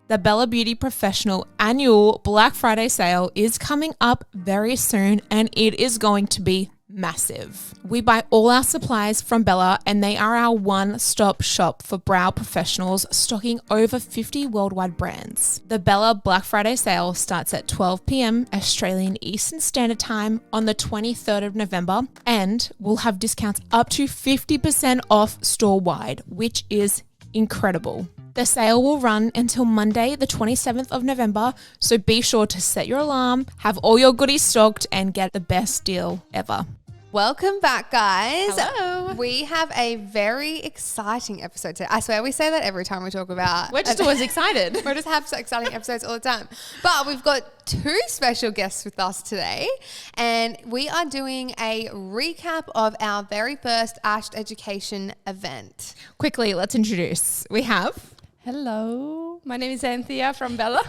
The Bella Beauty Professional annual Black Friday sale is coming up very soon and it is going to be massive. We buy all our supplies from Bella and they are our one-stop shop for brow professionals, stocking over 50 worldwide brands. The Bella Black Friday sale starts at 12 p.m. Australian Eastern Standard Time on the 23rd of November and will have discounts up to 50% off store-wide, which is incredible. The sale will run until Monday, the 27th of November, so be sure to set your alarm, have all your goodies stocked, and get the best deal ever. Welcome back, guys. Hello. We have a very exciting episode today. I swear we say that every time we talk about... We're just always excited. We just have so exciting episodes all the time. But we've got two special guests with us today, and we are doing a recap of our very first Ash Education event. Quickly, let's introduce. We have... Hello, my name is Anthea from Bella.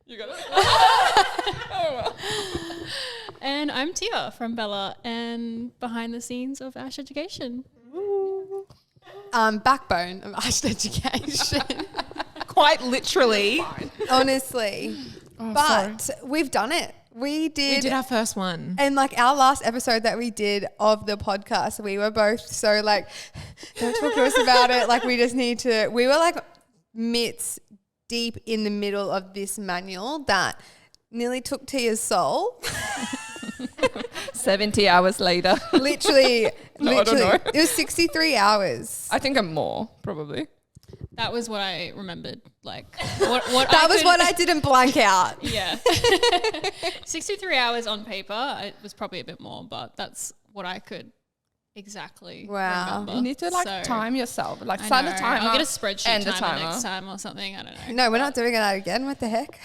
You got it? Oh, well. And I'm Tia from Bella and behind the scenes of Ash Education. Backbone of Ash Education. Quite literally. Honestly. But we've done it. We did our first one. And like our last episode that we did of the podcast, we were both so like, don't talk to us about it. Like we just need to, we were like mitts deep in the middle of this manual that nearly took Tia's soul. 70 hours later. Literally. I don't know. It was 63 hours. I think I'm more, probably. That was what I remembered. Like What I didn't blank out. Yeah. 63 hours on paper. It was probably a bit more, but that's what I could exactly remember. You need to time yourself. Like set a timer. I'll get a spreadsheet timer next time or something. I don't know. No, we're not doing that again. What the heck?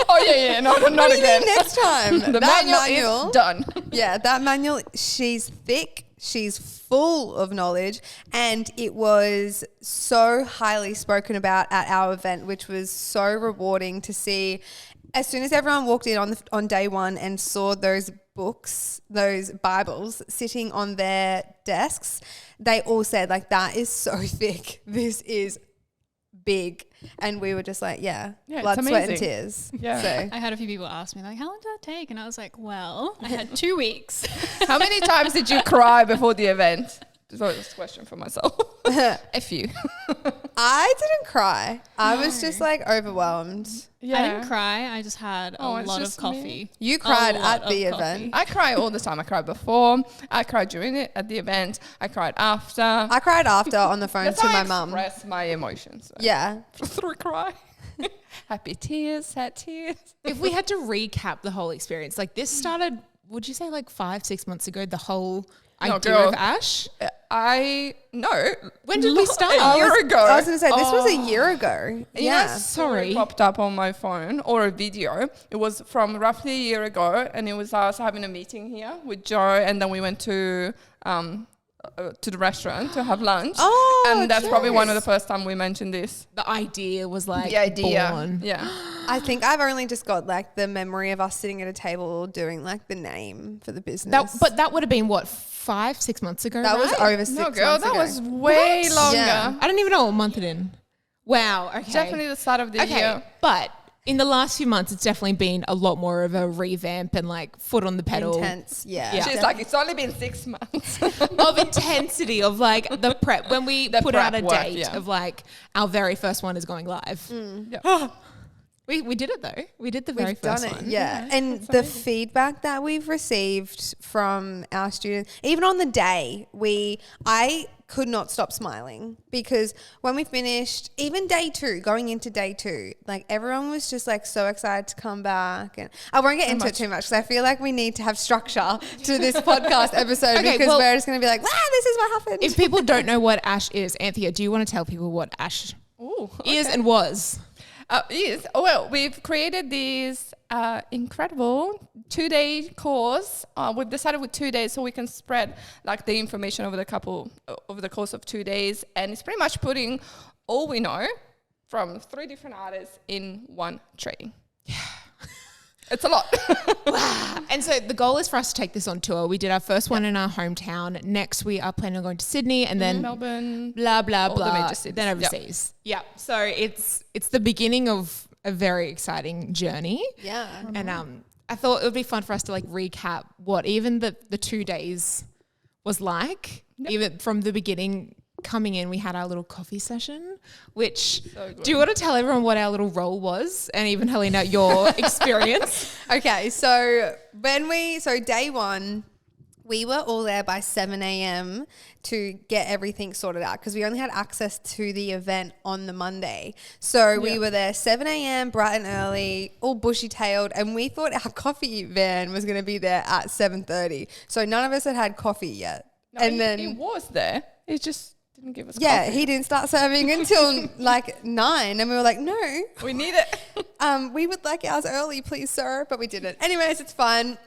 Oh, yeah. No, not what again. Do you mean next time? The manual is done. Yeah, that manual, she's thick. She's full of knowledge, and it was so highly spoken about at our event, which was so rewarding to see. As soon as everyone walked in on day one and saw those books, those Bibles sitting on their desks, they all said, like, that is so thick. This is big. And we were just like, blood, sweat and tears. Yeah. So. I had a few people ask me like, how long did that take? And I was like, well, I had 2 weeks. How many times did you cry before the event? This was a question for myself. A few. I didn't cry. I was just like overwhelmed. Yeah. I didn't cry. I just had a lot of coffee. Me. You cried at the event. I cry all the time. I cried before. I cried during it at the event. I cried after. I cried after on the phone to my mum. Express my emotions. So. Yeah. Through cry. Happy tears, sad tears. If we had to recap the whole experience, like this started, would you say like 5-6 months ago, the whole idea of Ash? When did we start? A year ago. I was going to say, this was a year ago. Yeah. Sorry. It popped up on my phone or a video. It was from roughly a year ago, and it was us having a meeting here with Joe, and then we went to the restaurant to have lunch. And that's probably one of the first time we mentioned this. The idea was like the idea. Born. Yeah. I think I've only just got like the memory of us sitting at a table doing like the name for the business. But that would have been what, 5-6 months ago? That was over 6 months ago. That was way longer. Yeah. I don't even know what month it in. Wow. Okay. Definitely the start of the year. But in the last few months, it's definitely been a lot more of a revamp and like foot on the pedal. Intense, yeah. She's like, it's only been 6 months. Of intensity of like the prep. When we put out a date of like our very first one is going live. Yep. We did it though. We did the very first one. Yeah. And the feedback that we've received from our students, even on the day, I could not stop smiling because when we finished, even going into day two, like everyone was just like so excited to come back. And I won't get into it too much because I feel like we need to have structure to this podcast episode because we're just going to be like, this is what happened. If people don't know what Ash is, Anthea, do you want to tell people what Ash is and was? Yes. Well, we've created this incredible 2-day course. We've decided with 2 days so we can spread like the information over the course of 2 days, and it's pretty much putting all we know from 3 different artists in one training. Yeah. It's a lot. And so the goal is for us to take this on tour. We did our first one in our hometown. Next, we are planning on going to Sydney and then Melbourne, blah, blah, all the blah, major cities. then overseas. Yeah. So it's the beginning of a very exciting journey. Yeah. And I thought it would be fun for us to like recap what even the 2 days was like. Even from the beginning coming in, we had our little coffee session, which do you want to tell everyone what our little role was? And even Helena, your experience. Okay, so day one, we were all there by 7 a.m. to get everything sorted out because we only had access to the event on the Monday. So we were there 7 a.m. bright and early, all bushy-tailed, and we thought our coffee van was going to be there at 7:30. So none of us had coffee yet. No, he was there. He just didn't give us coffee. Yeah, he didn't start serving until like 9, and we were like, no. We need it. We would like ours early, please, sir, but we didn't. Anyways, it's fine.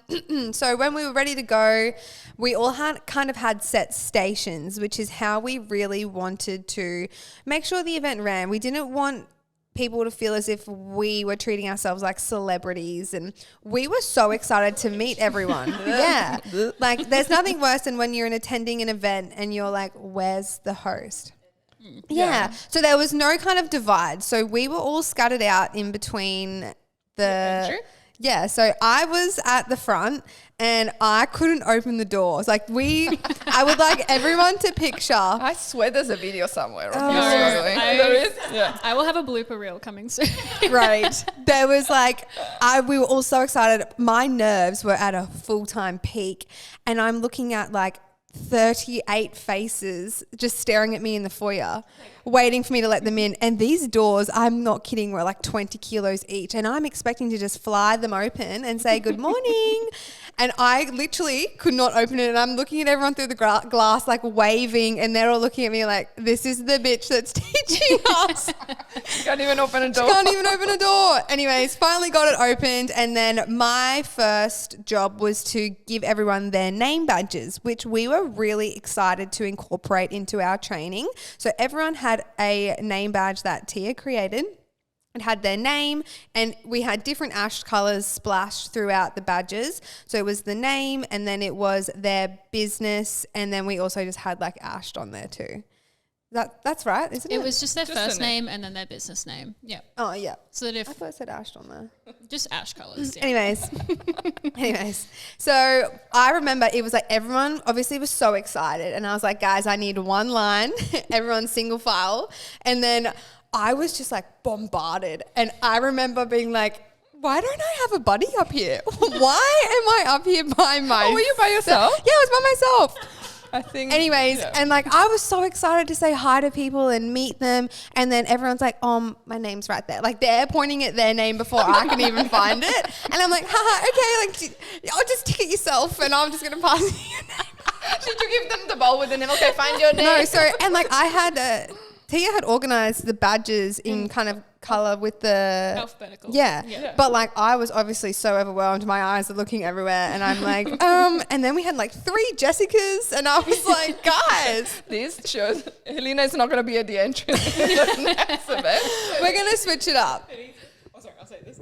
So when we were ready to go, we all had set stations, which is how we really wanted to make sure the event ran. We didn't want people to feel as if we were treating ourselves like celebrities, and we were so excited to meet everyone. Yeah. Like there's nothing worse than when you're attending an event and you're like, where's the host? Yeah. So there was no kind of divide. So we were all scattered out in between yeah, so I was at the front and I couldn't open the doors. Like I would like everyone to picture. I swear there's a video somewhere. There is? Yeah. I will have a blooper reel coming soon. Right. There was like, we were all so excited. My nerves were at a full-time peak and I'm looking at like 38 faces just staring at me in the foyer, waiting for me to let them in. And these doors, I'm not kidding, were like 20 kilos each. And I'm expecting to just fly them open and say, good morning. And I literally could not open it. And I'm looking at everyone through the glass, like waving. And they're all looking at me like, this is the bitch that's teaching us. Can't even open a door. Can't even open a door. Anyways, finally got it opened. And then my first job was to give everyone their name badges, which we were really excited to incorporate into our training. So everyone had a name badge that Tia created. It had their name and we had different ash colours splashed throughout the badges. So it was the name and then it was their business and then we also just had like ashed on there too. That's right, isn't it? It was just their first name and then their business name. Yeah. Oh, yeah. So that if I thought it said ashed on there. Just ash colours. Yeah. Anyways. So I remember it was like everyone obviously was so excited and I was like, guys, I need one line, everyone single file. And then I was just like bombarded. And I remember being like, why don't I have a buddy up here? Why am I up here by myself? Oh, were you by yourself? Yeah, I was by myself. I think. Anyways, and like I was so excited to say hi to people and meet them. And then everyone's like, my name's right there. Like they're pointing at their name before I can even find it. And I'm like, haha, okay, like I'll just ticket yourself and I'm just going to pass you your name. Did you give them the bowl with the name? Okay, find your name. No, so, and like I had Tia had organised the badges in kind of colour with the alphabetical. Yeah. But like I was obviously so overwhelmed. My eyes are looking everywhere and I'm like, and then we had like 3 Jessicas and I was like, guys. This shows Helena is not going to be at the entrance. Next event. We're going to switch it up. Oh, sorry, I'll say this.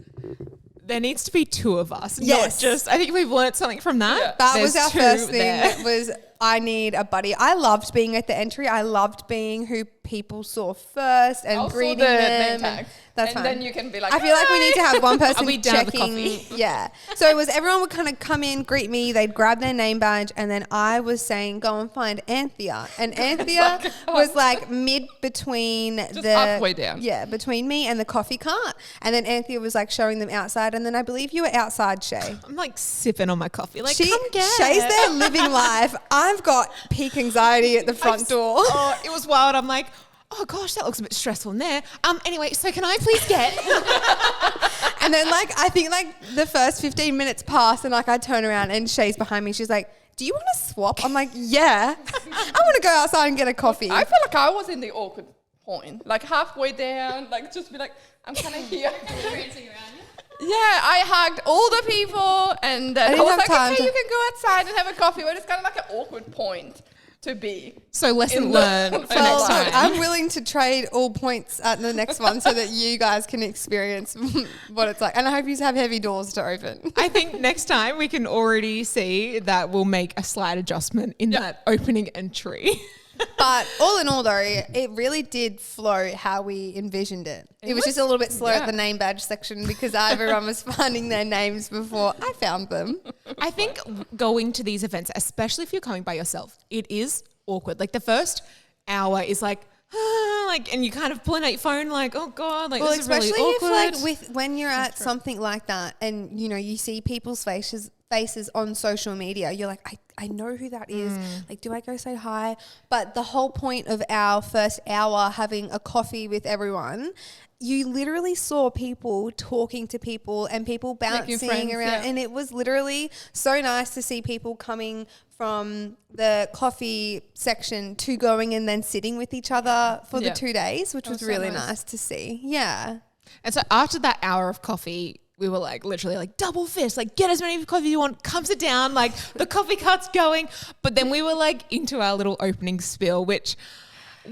There needs to be 2 of us. Yes. Not just, I think we've learnt something from that. Yeah. That was our 2 first thing there. was I need a buddy. I loved being at the entry. I loved being who people saw first and greeting the them. name tag. That's and fine. then you can be like, I feel like we need to have one person Are we down the checking. coffee? Yeah. So it was everyone would kind of come in, greet me. They'd grab their name badge, and then I was saying, "Go and find Anthea." And Anthea was like mid between just halfway down. Yeah, between me and the coffee cart. And then Anthea was like showing them outside. And then I believe you were outside, Shay. I'm like sipping on my coffee. Like, come get Shay's there living life. I've got peak anxiety at the front door. Oh, it was wild. I'm like, oh gosh, that looks a bit stressful in there. Anyway, so can I please get? And then like, I think like the first 15 minutes pass and like I turn around and Shay's behind me. She's like, do you want to swap? I'm like, yeah. I want to go outside and get a coffee. I feel like I was in the awkward point. Like halfway down, like just be like, I'm kind of here. Yeah, I hugged all the people and then I was like, okay, you can go outside and have a coffee. But it's kind of like an awkward point. to be. So lesson learned for Well, next time. look, I'm willing to trade all points at the next one so that you guys can experience what it's like. And I hope you have heavy doors to open. I think next time we can already see that we'll make a slight adjustment in that opening entry. But all in all, though, it really did flow how we envisioned it. It was just a little bit slow at the name badge section because everyone was finding their names before I found them. I think going to these events, especially if you're coming by yourself, it is awkward. Like the first hour is like, and you kind of pulling out your phone like, oh God, like, Well, this is really especially awkward. if when you're at something like that and, you know, you see people's faces on social media, you're like, I know who that is. Like, do I go say hi? But the whole point of our first hour having a coffee with everyone, you literally saw people talking to people and people bouncing around. And it was literally so nice to see people coming from the coffee section to going and then sitting with each other for the 2 days, which was really nice to see. Yeah. And so after that hour of coffee, we were like literally like double fist, like get as many coffee you want, come sit down, like the coffee cart's going. But then we were like into our little opening spiel, which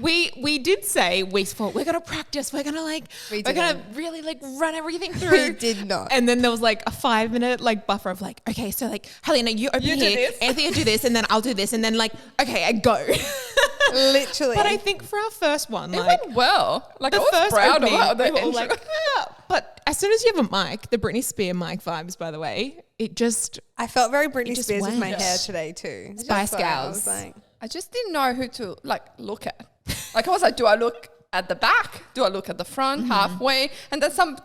we did say weeks before, we're gonna practice, we're gonna really like run everything through. We did not. And then there was like a 5-minute like buffer of like, okay, so like Helena, you open here, Anthea do this, and then I'll do this, and then like, okay, I go. Literally. But I think for our first one, It like went well. Like, I the was first proud opening, about the we were all intro. like, but as soon as you have a mic, the Britney Spears mic vibes, by the way, it just I felt very Britney just Spears with my went. hair today too. Spice That's why I Girls. was like, I just didn't know who to like look at. Like I was like, do I look at the back? Do I look at the front, halfway? And then somehow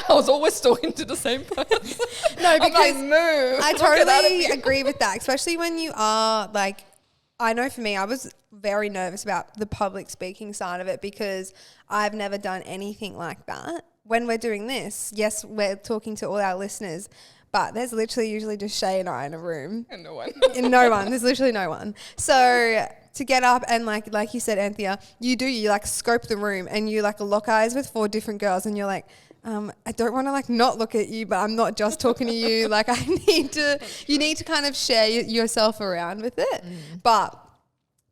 I was always talking to the same person. no, I'm because like, move. I look at other totally people. agree with that, especially when you are like, I know for me, I was very nervous about the public speaking side of it because I've never done anything like that. When we're doing this, yes, we're talking to all our listeners, but there's literally usually just Shay and I in a room. And no one. In no one. There's literally no one. So to get up and like you said, Anthea, you like scope the room and you like lock eyes with 4 different girls and you're like, I don't want to like not look at you, but I'm not just talking to you. Like you need to kind of share yourself around with it. But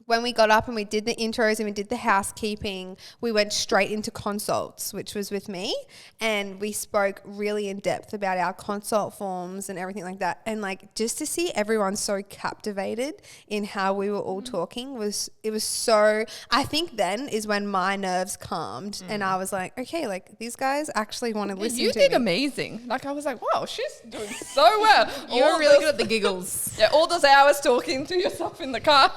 when we got up and we did the intros and we did the housekeeping, we went straight into consults, which was with me. And we spoke really in depth about our consult forms and everything like that. And like just to see everyone so captivated in how we were all talking was so, I think then is when my nerves calmed and I was like, okay, like these guys actually want to listen to me. You did amazing. Like I was like, wow, she's doing so well. you were really good at the giggles. Yeah, all those hours talking to yourself in the car.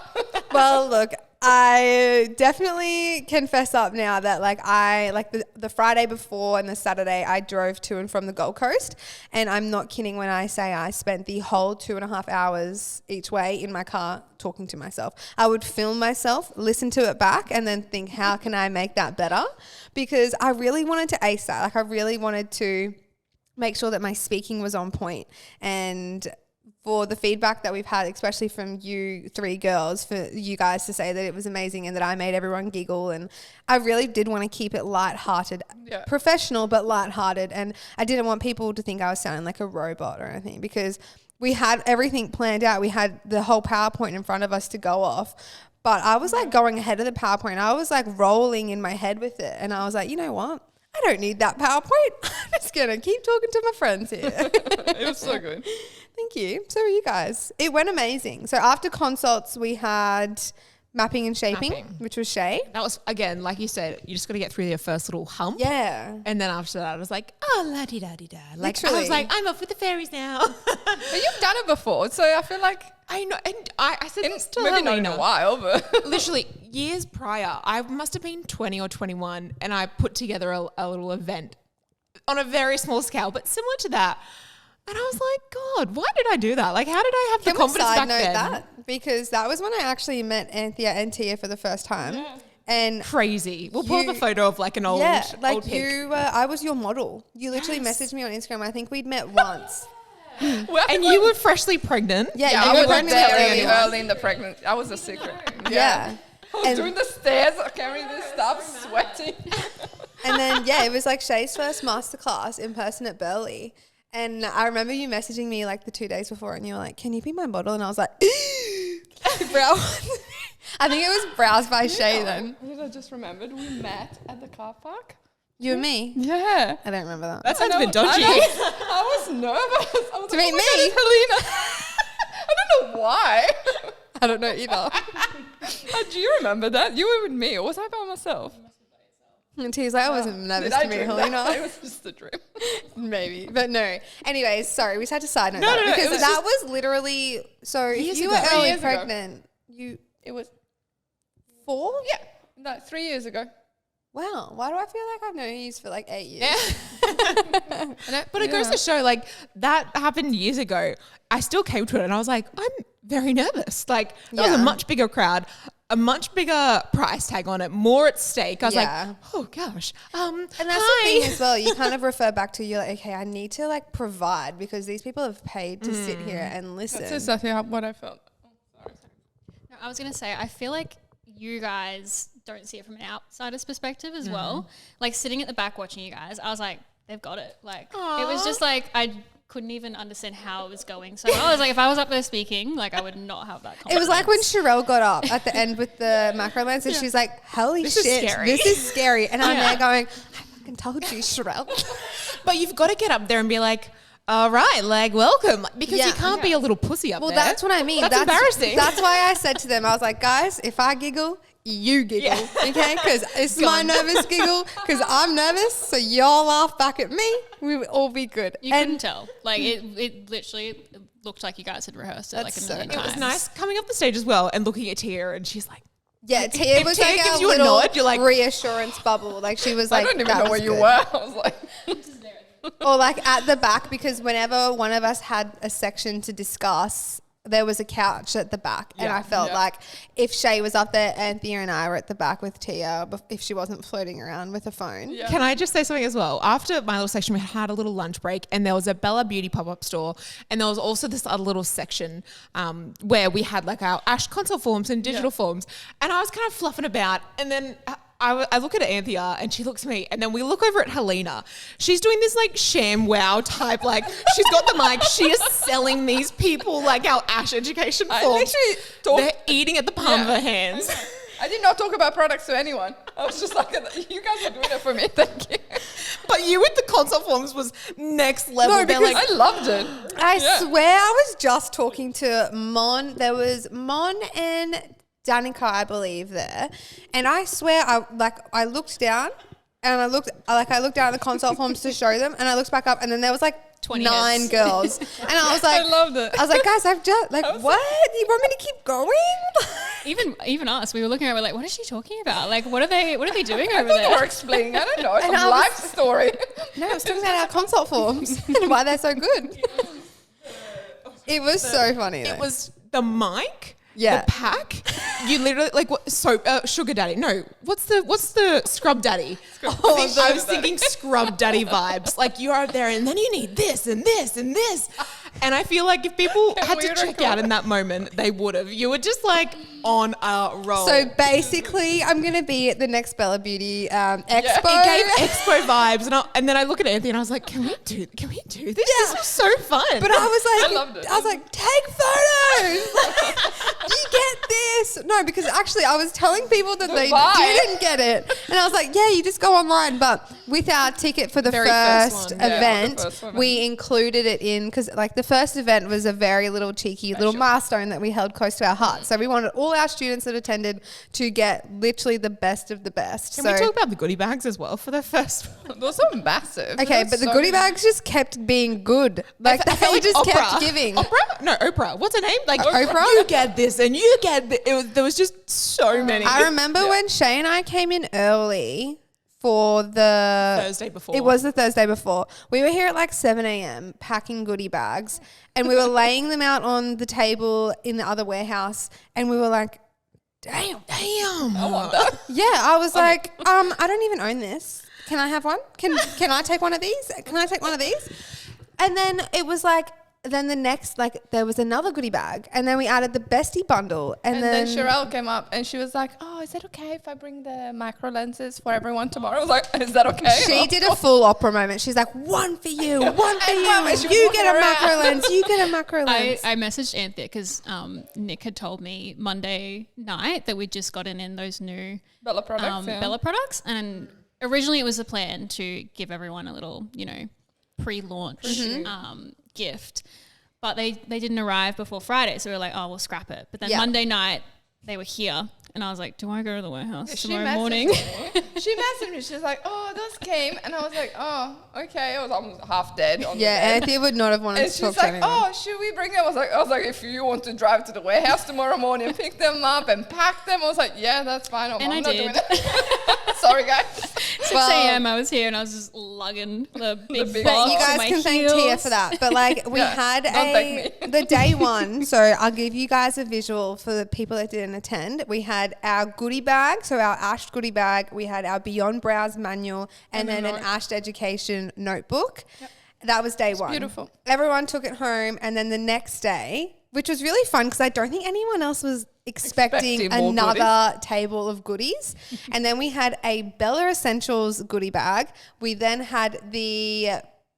Well, look, I definitely confess up now that like the Friday before and the Saturday I drove to and from the Gold Coast, and I'm not kidding when I say I spent the whole 2.5 hours each way in my car talking to myself. I would film myself, listen to it back, and then think, how can I make that better? Because I really wanted to ace that. Like I really wanted to make sure that my speaking was on point. And for the feedback that we've had, especially from you 3 girls, for you guys to say that it was amazing and that I made everyone giggle. And I really did want to keep it lighthearted, professional, but lighthearted. And I didn't want people to think I was sounding like a robot or anything because we had everything planned out. We had the whole PowerPoint in front of us to go off. But I was like going ahead of the PowerPoint. I was like rolling in my head with it. And I was like, you know what? I don't need that PowerPoint. I'm just going to keep talking to my friends here. It was so good. Thank you. So are you guys. It went amazing. So after consults, we had mapping and shaping, which was Shay. That was, again, like you said, you just got to get through your first little hump. Yeah. And then after that, I was like, oh, la-di-da-di-da. Like, I Literally. was like, I'm off with the fairies now. But you've done it before, so I feel like I know. And I said this to maybe not in Helena. a while, but Literally, years prior, I must have been 20 or 21, and I put together a little event on a very small scale, but similar to that. And I was like, God, why did I do that? Like, how did I have the confidence back then? that? Because that was when I actually met Anthea and Tia for the first time. Yeah. And Crazy. We'll pull up a photo of like an old, old pic. I was your model. You literally messaged me on Instagram. I think we'd met once. And you were freshly pregnant. Yeah, yeah, you I were was pregnant very early. early in the pregnancy. I was a secret. Yeah. I was doing the stairs, carrying this stuff, sweating. And then, it was like Shay's first masterclass in person at Burleigh. And I remember you messaging me like the 2 days before and you were like, can you be my model? And I was like, Browz. I think it was Browz by Shay then. I just remembered we met at the car park. You and me? Yeah. I don't remember that. That sounds a bit dodgy. I was nervous. I was To like, meet oh my me? God, it's Helena. I don't know why. I don't know either. Do you remember that? You were with me, or was I by myself? And Tia's like, I wasn't nervous Did I to meet dream Helena. that? It was just a dream. Maybe, but no. Anyways, sorry, we just had to side note No, that no, no, because it was that was literally so. If Years you ago. were 3 early years ago. pregnant, It was 4? yeah, no, 3 years ago. Wow. Why do I feel like I've known you for like 8 years? But it goes to show, like, that happened years ago. I still came to it and I was like, I'm very nervous. Like, there was Yeah. a much bigger crowd, a much bigger price tag on it, more at stake. I was Yeah. like, oh gosh. And that's hi. the thing as well. You kind of refer back to you're like, okay, I need to like provide because these people have paid to sit here and listen. That's exactly what I felt. No, I was going to say, I feel like you guys don't see it from an outsider's perspective as well. Like sitting at the back watching you guys, I was like, they've got it. Like, it was just like, I couldn't even understand how it was going. So I was like, if I was up there speaking, like I would not have that confidence. It was like when Sherelle got up at the end with the macro lens and she's like, holy This is shit, scary. this is scary. And I'm Yeah. there going, I fucking told you, Sherelle. But you've got to get up there and be like, all right, like, welcome. Because Yeah. you can't be a little pussy up Well, there. that's what I mean. That's embarrassing. That's why I said to them, I was like, guys, if I giggle, you giggle, okay? Because it's my nervous giggle because I'm nervous. So y'all laugh back at me. We would all be good. You couldn't tell. Like it literally looked like you guys had rehearsed it like That's a so million It times. was nice coming up the stage as well and looking at Tia and she's like, Yeah, Tia if was Tia like gives our you a little nod, you're like- reassurance bubble. Like she was like, I don't even "That know was where you good." were. I was like, Or like at the back, because whenever one of us had a section to discuss, there was a couch at the back. And I felt like if Shay was up there, Anthea and I were at the back with Tia, if she wasn't floating around with a phone. Yeah. Can I just say something as well? After my little section, we had a little lunch break and there was a Bella Beauty pop-up store and there was also this other little section where we had like our Ash console forms and digital forms. And I was kind of fluffing about and then I look at Anthea and she looks at me and then we look over at Helena. She's doing this like sham wow type, like she's got the mic. She is selling these people like our Ash education I forms. literally talked. They're eating at the palm of her hands. I did not talk about products to anyone. I was just like, you guys are doing it for me. Thank you. But you with the console forms was next level. No, They're because like, I loved it. I swear I was just talking to Mon. There was Mon and Danica, I believe, there. And I swear I looked down and I looked down at the console forms to show them and I looked back up and then there was like 20 9 heads. girls. And I was like, I loved it. I was like, guys, I've just like, what? You want me to keep going? Even us, we were looking at it, we're like, what is she talking about? Like, what are they doing I over thought you were there? explaining, I don't know, And some I was- life story. No, I was talking about our console forms and why they're so good. It was so funny though. it was the mic, Yeah. the pack. You literally like what? So sugar daddy? No, what's the scrub daddy? I was thinking scrub daddy vibes. Like you are there, and then you need this and this and this. And I feel like if people had to Weird check out in that moment, they would have. You were just like on a roll. So basically, I'm going to be at the next Bella Beauty expo. it gave expo vibes, and then I look at Anthea and I was like, "Can we do this? Yeah. This was so fun." But I was like, I loved it. I was like, take photos. You get this. No, because actually I was telling people that they Why? didn't get it. And I was like, yeah, you just go online. But with our ticket for the Very first first one. Yeah, event, the first one. we included it in, because like the first event was a very little cheeky little milestone that we held close to our heart. So we wanted all our students that attended to get literally the best of the best. Can so, we talk about the goodie bags as well for the first one? Those are massive. okay, but the goodie bags just kept being good. Like I felt they just kept Oprah. giving. Oprah? No, Oprah. What's her name? Like Oprah? You get this and you get there was just so many. I remember when Shay and I came in early for the Thursday before. It was the Thursday before. We were here at like 7 a.m. packing goodie bags and we were laying them out on the table in the other warehouse and we were like, damn. I want that. Yeah, I was like, I don't even own this. Can I have one? Can I take one of these? Can I take one of these? And then it was like then the next, like, there was another goodie bag, and then we added the bestie bundle, and then Sherelle came up and she was like, "Oh, is it okay if I bring the macro lenses for everyone tomorrow?" I was like, "Is that okay?" She did a full opera moment. She's like, "One for you, one for you. You get a macro lens. You get a macro lens." I messaged Anthea because Nick had told me Monday night that we'd just gotten in those new Bella products. Bella products, and originally it was a plan to give everyone a little, pre-launch gift, but they didn't arrive before Friday, so we were like, "Oh, we'll scrap it." But then Monday night they were here, and I was like, "Do I go to the warehouse tomorrow morning?" She messaged me. She's like, "Oh, those came," and I was like, "Oh, okay." I was almost half dead. Anthea would not have wanted and to talk she's to like, anyone. "Oh, should we bring them?" I was like, "If you want to drive to the warehouse tomorrow morning, pick them up and pack them," I was like, "Yeah, that's fine." And I did. Doing it. Sorry, guys. 6 a.m. I was here and I was just lugging the big But box. you to guys my can thank heels. Tia for that. But like we had the day one. So I'll give you guys a visual for the people that didn't attend. We had our goodie bag, so our Ashed goodie bag. We had our Beyond Browz manual, and then an Ashed Education notebook. Yep. That was day one. Beautiful. Everyone took it home, and then the next day, which was really fun because I don't think anyone else was expecting another table of goodies. And then we had a Bella Essentials goodie bag. We then had the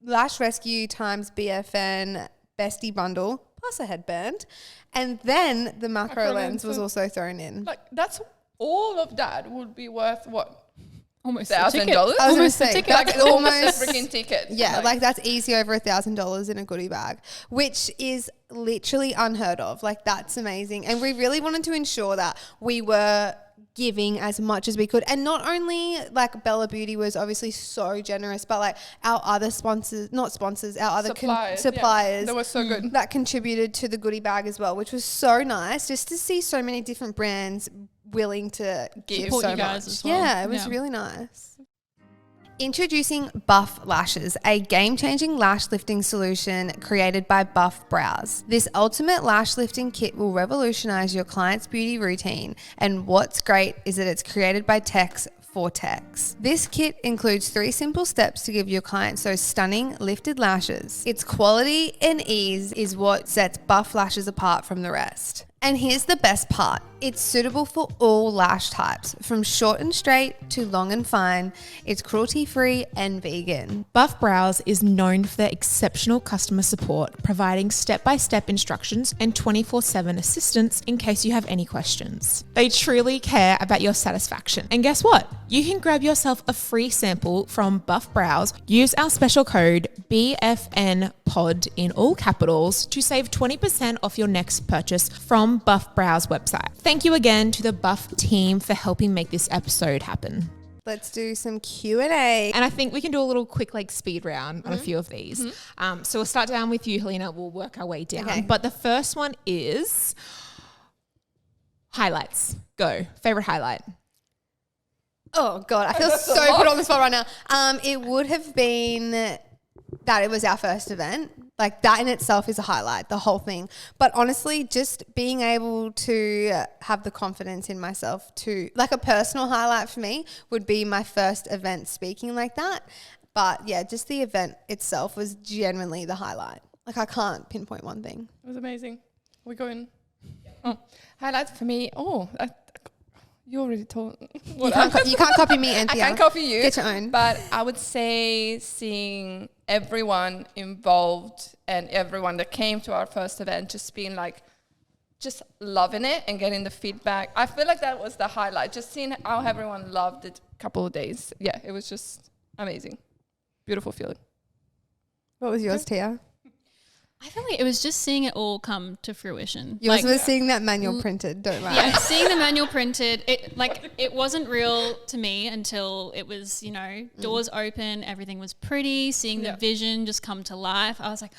Lash Rescue times BFN bestie bundle plus a headband. And then the macro lens was also thrown in. Like that's all of that would be worth what? Almost $1,000. I was going to say, that's almost a freaking ticket. Yeah, like that's easy over $1,000 in a goodie bag, which is literally unheard of. Like that's amazing. And we really wanted to ensure that we were giving as much as we could. And not only like Bella Beauty was obviously so generous, but like our other sponsors, not sponsors, our other suppliers that was so good. That contributed to the goodie bag as well, which was so nice just to see so many different brands willing to give support so you guys much. as well. Yeah, it was really nice. Introducing Buff Lashes, a game-changing lash lifting solution created by Buff Browz. This ultimate lash lifting kit will revolutionize your client's beauty routine, and what's great is that it's created by techs for techs. This kit includes 3 simple steps to give your clients those stunning lifted lashes. Its quality and ease is what sets Buff Lashes apart from the rest. And here's the best part. It's suitable for all lash types, from short and straight to long and fine. It's cruelty-free and vegan. Buff Browz is known for their exceptional customer support, providing step-by-step instructions and 24/7 assistance in case you have any questions. They truly care about your satisfaction. And guess what? You can grab yourself a free sample from Buff Browz. Use our special code BFNPOD in all capitals to save 20% off your next purchase from Buff Browz website. Thank you again to the Buff team for helping make this episode happen. Let's do some Q&A. And I think we can do a little quick speed round on a few of these. So we'll start down with you, Helena. We'll work our way down. Okay. But the first one is highlights. Go. Favorite highlight. Oh God, I feel so put on the spot right now. It would have been that it was our first event. Like that in itself is a highlight, the whole thing. But honestly, just being able to have the confidence in myself to, like a personal highlight for me would be my first event speaking like that. But yeah, just the event itself was genuinely the highlight. Like I can't pinpoint one thing. It was amazing. We're going. Oh, highlights for me. You already told. You can't copy me, Anthea. I can't copy you. Get your own. But I would say seeing everyone involved and everyone that came to our first event just being like, just loving it and getting the feedback. I feel like that was the highlight. Just seeing how everyone loved it a couple of days. Yeah, it was just amazing. Beautiful feeling. What was yours, Tia? I feel like it was just seeing it all come to fruition. Yours was seeing that manual printed, don't lie. Yeah, seeing the manual printed, it wasn't real to me until it was, doors open, everything was pretty, seeing the vision just come to life. I was like,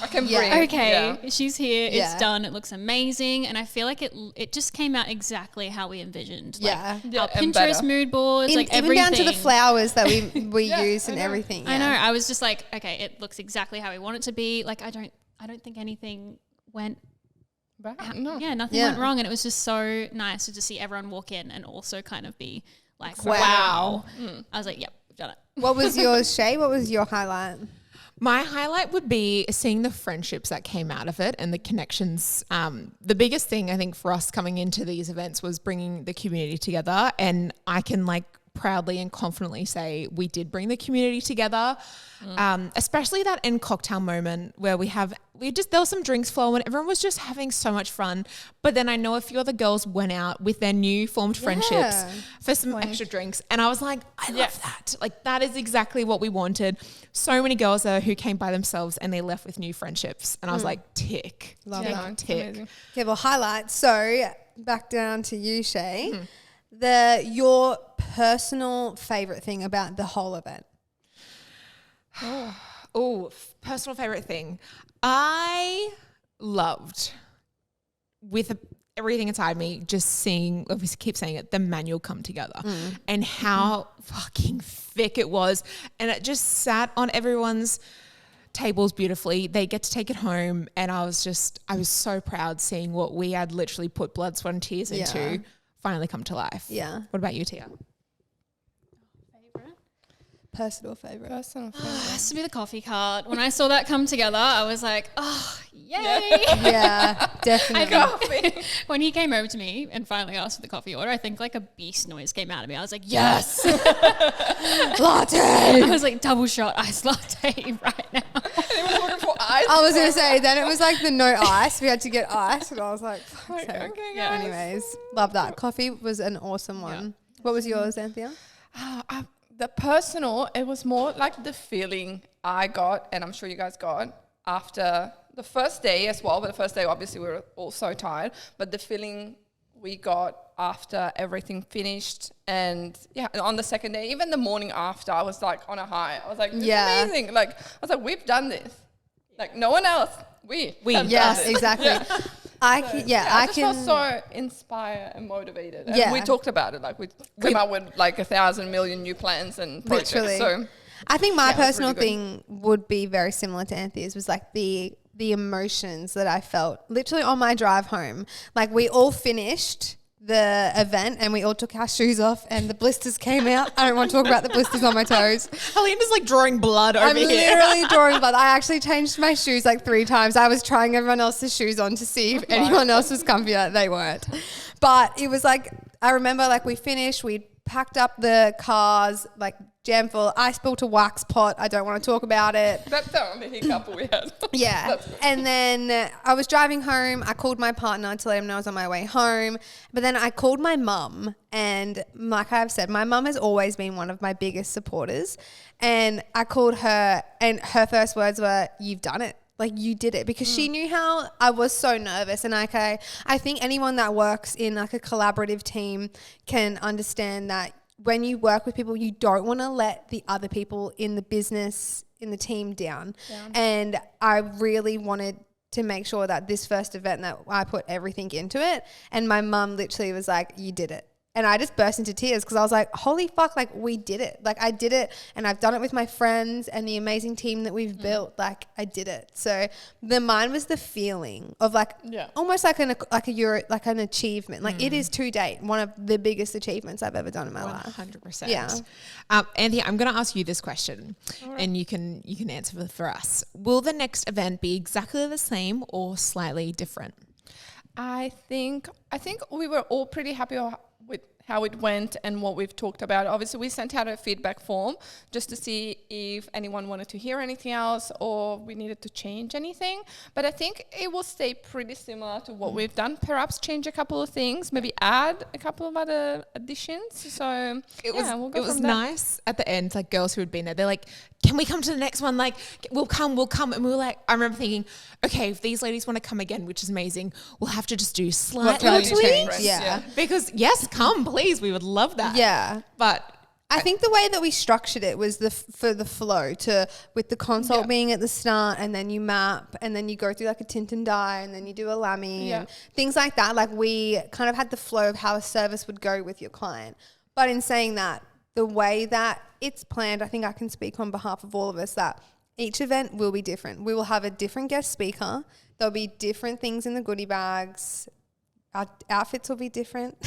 I can breathe. Okay, she's here, it's done, it looks amazing. And I feel like it just came out exactly how we envisioned. Yeah. Our Pinterest mood boards, even everything. down to the flowers that we use and everything. I know. I was just like, okay, it looks exactly how we want it to be. Like I don't think anything went No. Yeah, nothing went wrong. And it was just so nice to just see everyone walk in and also kind of be like, wow. I was like, yep, we've done it. What was yours, Shay? What was your highlight? My highlight would be seeing the friendships that came out of it and the connections. The biggest thing I think for us coming into these events was bringing the community together, and I can like proudly and confidently say we did bring the community together, especially that end cocktail moment where there was some drinks flow and everyone was just having so much fun. But then I know a few other girls went out with their new formed friendships for some extra drinks, and I was like, I love that. Like that is exactly what we wanted. So many girls there who came by themselves and they left with new friendships, and I was like, tick, Love that. tick. Okay, well, highlights. So back down to you, Shay. Your personal favorite thing about the whole event. Personal favorite thing. I loved with everything inside me, just seeing, obviously keep saying it, the manual come together and how fucking thick it was. And it just sat on everyone's tables beautifully. They get to take it home. And I was so proud seeing what we had literally put blood, sweat and tears into finally come to life. Yeah. What about you, Tia? Personal favorite. It has to be the coffee cart. When I saw that come together, I was like, oh, yay. Yeah, definitely. When he came over to me and finally asked for the coffee order, I think like a beast noise came out of me. I was like, yes. Latte. I was like, double shot iced latte right now. He was looking for ice. I was going to say, then it was like the no ice. We had to get ice. And I was like, fuck's sake. Okay, Yeah. guys. Anyways, love that. Coffee was an awesome one. What was yours, Anthea? The personal, it was more like the feeling I got, and I'm sure you guys got, after the first day as well. But the first day, obviously, we were all so tired. But the feeling we got after everything finished, and on the second day, even the morning after, I was like on a high. I was like, this is amazing. Like, I was like, we've done this. Like, no one else. We have yes, done this. exactly. I just felt so inspired and motivated. And we talked about it. Like we came up with like 1,000 million new plans and projects. Literally. So I think my personal really thing would be very similar to Anthea's, was like the emotions that I felt literally on my drive home. Like we all finished the event and we all took our shoes off and the blisters came out. I don't want to talk about the blisters on my toes. Helena's like drawing blood over here. I'm literally drawing blood. I actually changed my shoes like 3 times. I was trying everyone else's shoes on to see if anyone else was comfier. They weren't. But it was like, I remember like we finished, we packed up the cars, like jam full. I spilled a wax pot. I don't want to talk about it. that's the only hiccup we had. Yeah. And then I was driving home. I called my partner to let him know I was on my way home. But then I called my mum. And like I've said, my mum has always been one of my biggest supporters. And I called her and her first words were, "You've done it. Like you did it," because she knew how I was so nervous. And like I think anyone that works in like a collaborative team can understand that when you work with people, you don't want to let the other people in the business, in the team down. And I really wanted to make sure that this first event that I put everything into it. And my mum literally was like, "You did it." And I just burst into tears because I was like, holy fuck, like we did it. Like I did it and I've done it with my friends and the amazing team that we've built. Like I did it. So mine was the feeling of like almost like an achievement. Like it is to date one of the biggest achievements I've ever done in my life. 100%. Yeah. Anthea, I'm going to ask you this question and you can answer for us. Will the next event be exactly the same or slightly different? I think we were all pretty happy with how it went and what we've talked about. Obviously, we sent out a feedback form just to see if anyone wanted to hear anything else or we needed to change anything. But I think it will stay pretty similar to what we've done. Perhaps change a couple of things, maybe add a couple of other additions. So it was was nice at the end, like girls who had been there, they're like, "Can we come to the next one? Like, we'll come. And we were like, I remember thinking, okay, if these ladies want to come again, which is amazing, we'll have to just do slightly tweaks. Yeah. Because yes, come please, we would love that. Yeah. But I think the way that we structured it was for the flow with the consult being at the start and then you map and then you go through like a tint and dye and then you do a lamy and things like that. Like we kind of had the flow of how a service would go with your client. But in saying that, the way that it's planned, I think I can speak on behalf of all of us that each event will be different. We will have a different guest speaker. There'll be different things in the goodie bags. our outfits will be different.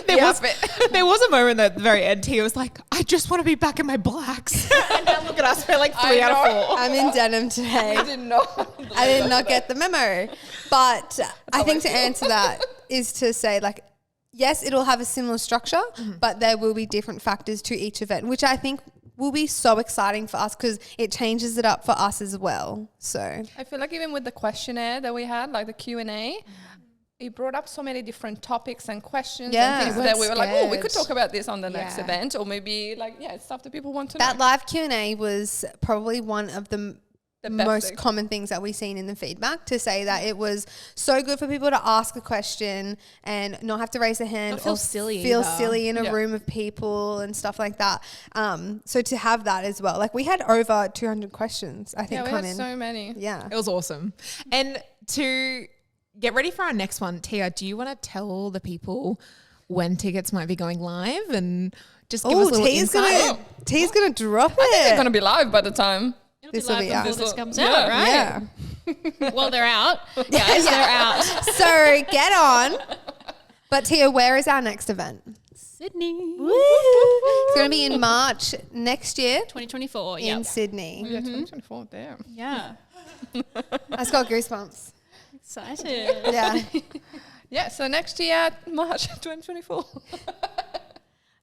There was a moment at the very end. Tia was like, I just want to be back in my blacks. And now look at us. We're like 3 out of 4. I'm in denim today. I did not get the memo. But I think to answer that is to say, like, yes, it'll have a similar structure, but there will be different factors to each event, which I think will be so exciting for us because it changes it up for us as well. So I feel like even with the questionnaire that we had, like the Q&A, it brought up so many different topics and questions and things that we were like, oh, we could talk about this on the next event, or maybe like, stuff that people want to know. That live Q&A was probably one of the most common things that we've seen in the feedback, to say that it was so good for people to ask a question and not have to raise a hand or feel silly in a room of people and stuff like that. So to have that as well, like we had over 200 questions, I think, we had so many. Yeah. It was awesome. And to get ready for our next one, Tia, do you want to tell the people when tickets might be going live and just give us a little insight? Tia's going to drop it. I think it's going to be live by the time this will be out. This comes out, right? Yeah. Well, they're out. Guys, they're out. So get on. But Tia, where is our next event? Sydney. Woo. It's going to be in March next year. 2024, in Sydney. Yeah, 2024, damn. Yeah. I just got goosebumps. Excited. Yeah. Yeah, so next year, March 2024.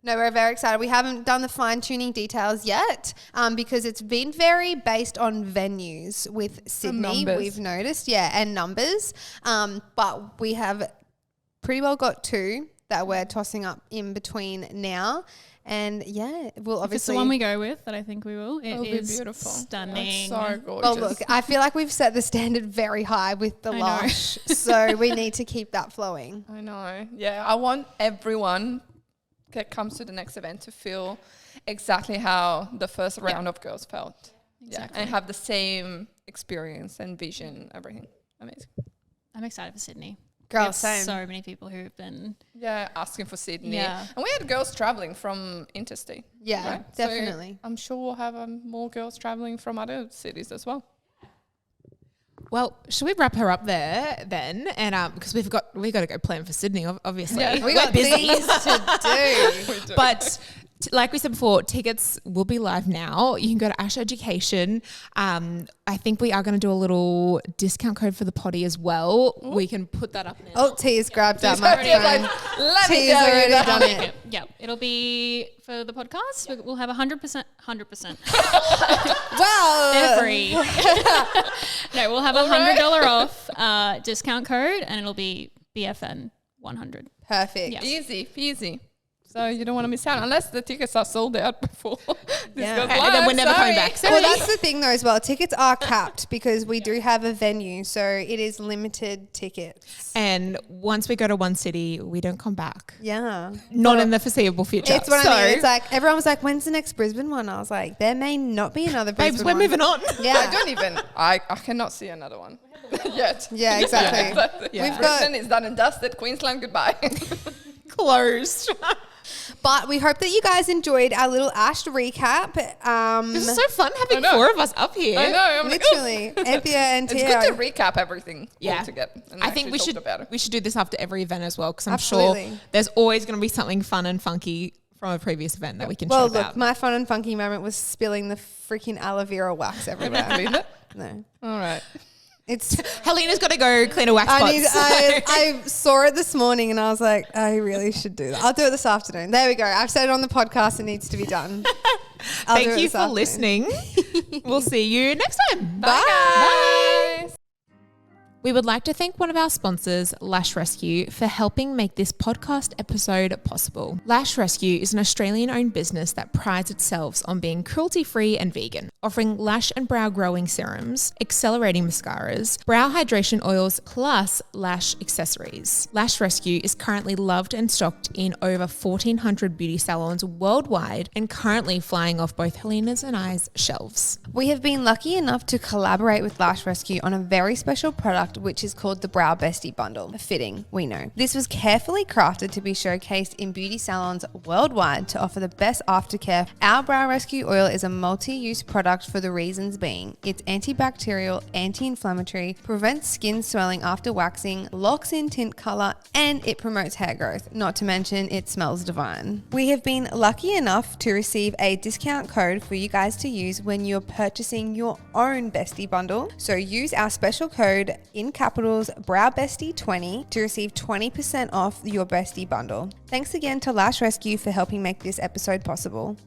No, we're very excited. We haven't done the fine-tuning details yet because it's been very based on venues with Sydney, we've noticed. Yeah, and numbers. But we have pretty well got 2 that we're tossing up in between now. And we'll obviously... If it's the one we go with, that I think we will. It'll be beautiful. Stunning. So gorgeous. Well, look, I feel like we've set the standard very high with the Lash. So we need to keep that flowing. I know. Yeah, I want everyone that comes to the next event to feel exactly how the first round of girls felt. Exactly. Yeah, and have the same experience and vision, everything. Amazing. I'm excited for Sydney. Girls, same. So many people who've been asking for Sydney. Yeah. And we had girls traveling from interstate. Yeah, right? definitely. So I'm sure we'll have more girls traveling from other cities as well. Well, should we wrap her up there then? And because we got to go plan for Sydney, obviously. Yeah, we got things to do. But like we said before, tickets will be live now. You can go to Ash Education. I think we are going to do a little discount code for the potty as well. Ooh. We can put that up now. Oh, Tia's grabbed that microphone. Tia's already done it. Yeah, it'll be for the podcast. We'll have 100%. Well, they're free. No, we'll have $100 off discount code, and it'll be BFN 100. Perfect. Yeah. Easy peasy. So you don't want to miss out unless the tickets are sold out before this goes live. And then we're never coming back. Sorry. Well, that's the thing though as well. Tickets are capped because we do have a venue, so it is limited tickets. And once we go to one city, we don't come back. Yeah. Not in the foreseeable future. It's what I mean. It's like everyone was like, when's the next Brisbane one? I was like, there may not be another Brisbane Babes, we're one. moving on. Yeah. I cannot see another one yet. Yeah, exactly. Yeah. We've Brisbane is done and dusted. Queensland, goodbye. Closed. But we hope that you guys enjoyed our little Ash recap. This is so fun having 4 of us up here. I know. I'm literally. Anthea and Tia. It's good to recap everything all together. I think we should do this after every event as well, because I'm Absolutely. sure there's always going to be something fun and funky from a previous event that we can Well, chat look, about. my fun and funky moment was spilling the freaking aloe vera wax everywhere. No. All right. It's Helena's got to go clean her wax spots. I saw it this morning and I was like, I really should do that. I'll do it this afternoon. There we go. I've said it on the podcast. It needs to be done. Thank you for listening. We'll see you next time. Bye. Bye. We would like to thank one of our sponsors, Lash Rescue, for helping make this podcast episode possible. Lash Rescue is an Australian-owned business that prides itself on being cruelty-free and vegan, offering lash and brow growing serums, accelerating mascaras, brow hydration oils, plus lash accessories. Lash Rescue is currently loved and stocked in over 1,400 beauty salons worldwide and currently flying off both Helinas and I's shelves. We have been lucky enough to collaborate with Lash Rescue on a very special product which is called the Brow Bestie Bundle. Fitting, we know. This was carefully crafted to be showcased in beauty salons worldwide to offer the best aftercare. Our Brow Rescue oil is a multi-use product product for the reasons being it's antibacterial, anti-inflammatory, prevents skin swelling after waxing, locks in tint color, and it promotes hair growth. Not to mention it smells divine. We have been lucky enough to receive a discount code for you guys to use when you're purchasing your own bestie bundle. So use our special code in capitals BROWBESTIE20 to receive 20% off your bestie bundle. Thanks again to Lash Rescue for helping make this episode possible.